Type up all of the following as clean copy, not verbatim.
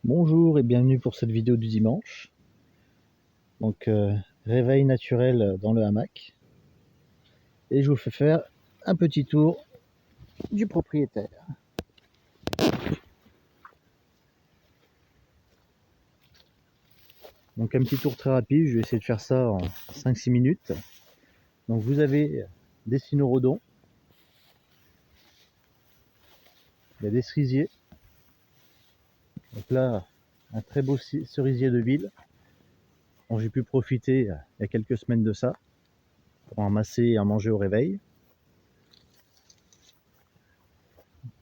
Bonjour et bienvenue pour cette vidéo du dimanche. Donc réveil naturel dans le hamac. Et je vous fais faire un petit tour du propriétaire. Donc un petit tour très rapide, je vais essayer de faire ça en 5-6 minutes. Donc vous avez des cynorrhodons, il y a des cerisiers. Donc là, un très beau cerisier de ville dont j'ai pu profiter il y a quelques semaines de ça pour en masser et en manger au réveil.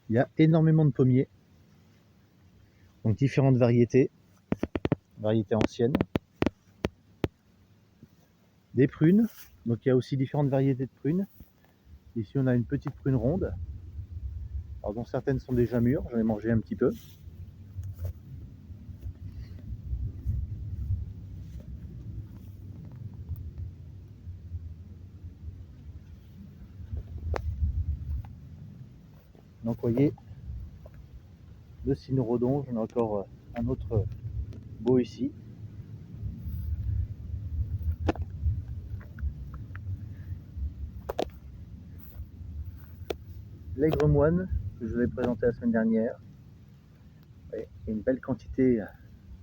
Il y a énormément de pommiers, donc différentes variétés anciennes. Des prunes, donc il y a aussi différentes variétés de prunes. Ici on a une petite prune ronde, alors dont certaines sont déjà mûres, j'en ai mangé un petit peu. Donc vous voyez, le cynorrhodon, j'en ai encore un autre beau ici. L'aigre moine, que je vous ai présenté la semaine dernière. Il y a une belle quantité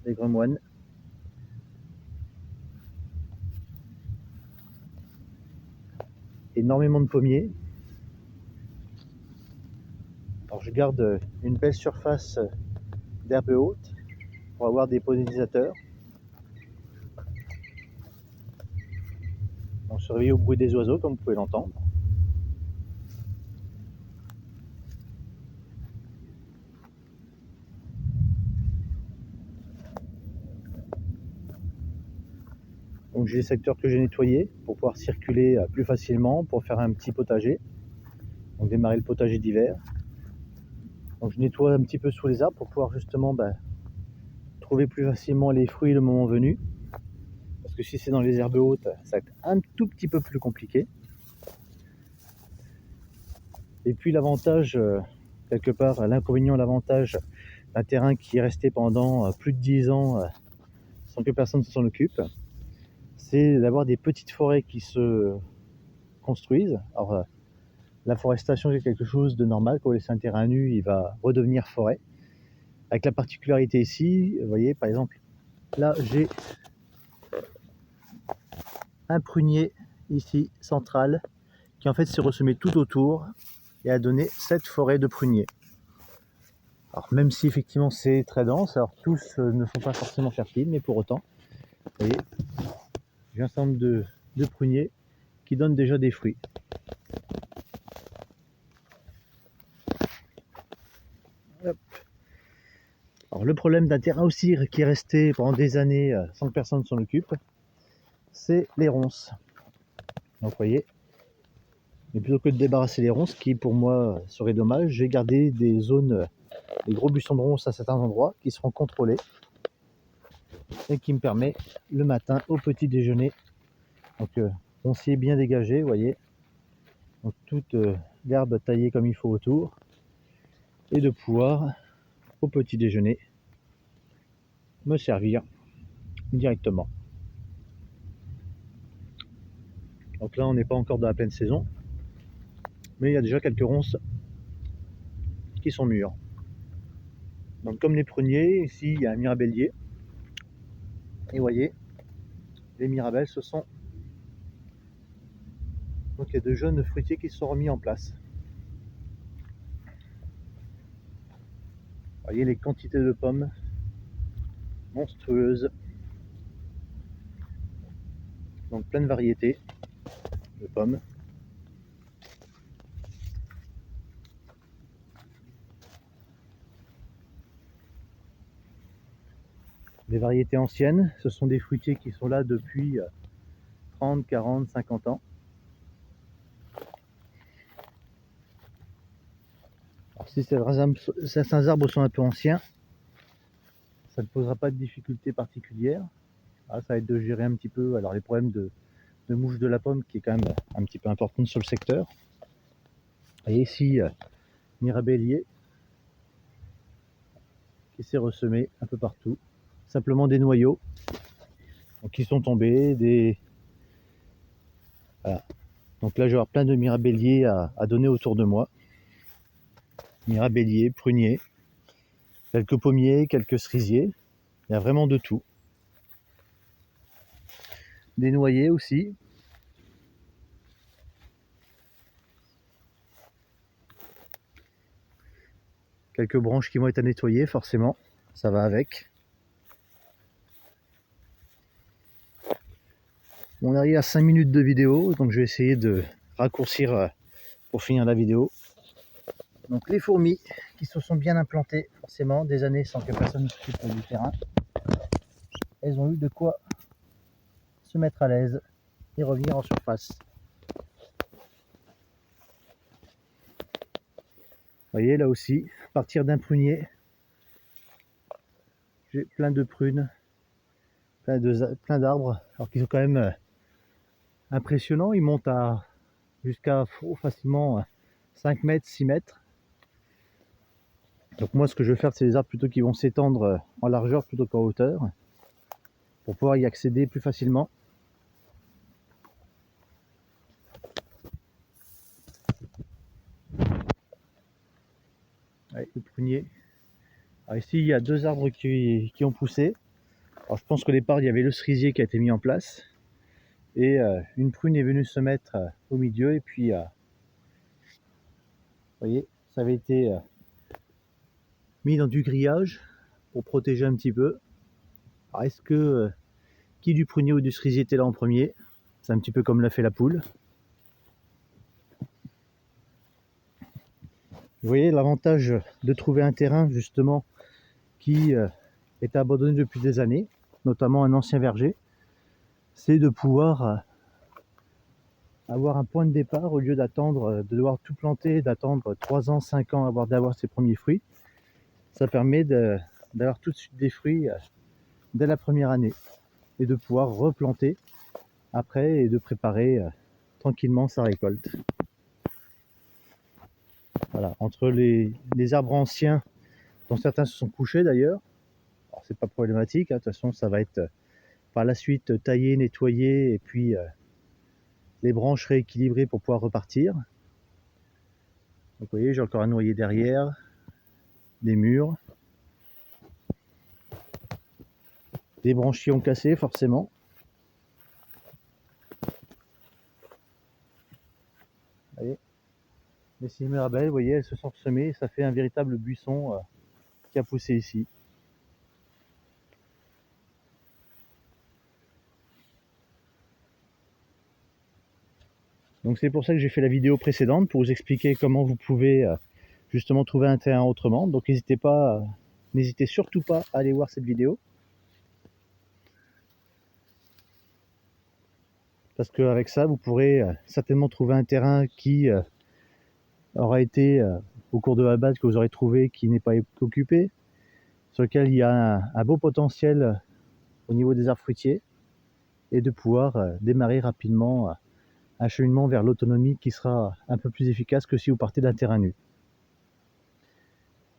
d'aigre moine. Énormément de pommiers. Alors je garde une belle surface d'herbe haute pour avoir des pollinisateurs. On surveille au bruit des oiseaux comme vous pouvez l'entendre. Donc j'ai les secteurs que j'ai nettoyés pour pouvoir circuler plus facilement, pour faire un petit potager. Donc démarrer le potager d'hiver. Donc je nettoie un petit peu sous les arbres pour pouvoir justement trouver plus facilement les fruits le moment venu. Parce que si c'est dans les herbes hautes, ça va être un tout petit peu plus compliqué. Et puis l'avantage, quelque part, l'inconvénient, l'avantage d'un terrain qui est resté pendant plus de 10 ans sans que personne ne s'en occupe, c'est d'avoir des petites forêts qui se construisent. Alors la forestation c'est quelque chose de normal, quand vous laissez un terrain nu, il va redevenir forêt. Avec la particularité ici, vous voyez par exemple, là j'ai un prunier ici central qui en fait s'est ressemé tout autour et a donné cette forêt de pruniers. Alors même si effectivement c'est très dense, alors tous ne sont pas forcément fertiles, mais pour autant, vous voyez, j'ai un certain nombre de pruniers qui donnent déjà des fruits. Hop. Alors le problème d'un terrain aussi qui est resté pendant des années sans que personne s'en occupe, c'est les ronces. Donc vous voyez, mais plutôt que de débarrasser les ronces, qui pour moi serait dommage, j'ai gardé des zones, des gros buissons de ronces à certains endroits qui seront contrôlés et qui me permet le matin au petit déjeuner, donc roncier bien dégagé, vous voyez, donc toute l'herbe taillée comme il faut autour, et de pouvoir au petit déjeuner me servir directement. Donc là on n'est pas encore dans la pleine saison, mais il y a déjà quelques ronces qui sont mûres. Donc comme les pruniers, ici il y a un mirabellier, et vous voyez, les mirabelles ce sont donc il y a de jeunes fruitiers qui se sont remis en place. Vous voyez les quantités de pommes monstrueuses, donc plein de variétés de pommes. Des variétés anciennes, ce sont des fruitiers qui sont là depuis 30, 40, 50 ans. Alors, si certains arbres sont un peu anciens, ça ne posera pas de difficultés particulières. Ah, ça va être de gérer un petit peu alors les problèmes de mouche de la pomme qui est quand même un petit peu importante sur le secteur. Et ici, mirabellier, qui s'est ressemé un peu partout. Simplement des noyaux donc, qui sont tombés, voilà. Donc là je vais avoir plein de mirabelliers à donner autour de moi. Mirabelliers, pruniers, quelques pommiers, quelques cerisiers, il y a vraiment de tout. Des noyers aussi. Quelques branches qui vont être à nettoyer forcément, ça va avec. On arrive à 5 minutes de vidéo, donc je vais essayer de raccourcir pour finir la vidéo. Donc les fourmis qui se sont bien implantées forcément des années sans que personne ne s'occupe du terrain. Elles ont eu de quoi se mettre à l'aise et revenir en surface. Vous voyez là aussi, à partir d'un prunier, j'ai plein de prunes, plein d'arbres, alors qu'ils sont quand même impressionnants. Ils montent à jusqu'à facilement 5 mètres, 6 mètres. Donc moi ce que je vais faire, c'est des arbres plutôt qui vont s'étendre en largeur plutôt qu'en hauteur, pour pouvoir y accéder plus facilement. Ouais, le prunier. Alors ici il y a 2 arbres qui ont poussé. Alors je pense qu'au départ il y avait le cerisier qui a été mis en place. Et une prune est venue se mettre au milieu et puis vous voyez, ça avait été mis dans du grillage pour protéger un petit peu. Alors est-ce que qui du prunier ou du cerisier était là en premier? C'est un petit peu comme l'a fait la poule. Vous voyez l'avantage de trouver un terrain justement qui est abandonné depuis des années, notamment un ancien verger, c'est de pouvoir avoir un point de départ au lieu d'attendre, de devoir tout planter, d'attendre 3 ans, 5 ans avant d'avoir ses premiers fruits. Ça permet d'avoir tout de suite des fruits dès la première année et de pouvoir replanter après et de préparer tranquillement sa récolte. Voilà, entre les arbres anciens, dont certains se sont couchés d'ailleurs, alors c'est pas problématique, hein, de toute façon ça va être par la suite taillé, nettoyé et puis les branches rééquilibrées pour pouvoir repartir. Donc vous voyez, j'ai encore un noyer derrière, des murs, des branches qui ont cassé forcément. Vous voyez, les six mirabelles, vous voyez, elles se sont semées et ça fait un véritable buisson qui a poussé ici. Donc c'est pour ça que j'ai fait la vidéo précédente, pour vous expliquer comment vous pouvez justement trouver un terrain autrement. Donc n'hésitez surtout pas à aller voir cette vidéo. Parce qu'avec ça, vous pourrez certainement trouver un terrain qui aura été, au cours de la base que vous aurez trouvé, qui n'est pas occupé, sur lequel il y a un beau potentiel au niveau des arbres fruitiers, et de pouvoir démarrer rapidement un cheminement vers l'autonomie qui sera un peu plus efficace que si vous partez d'un terrain nu.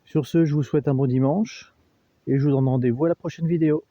Sur ce, je vous souhaite un bon dimanche, et je vous donne rendez-vous à la prochaine vidéo.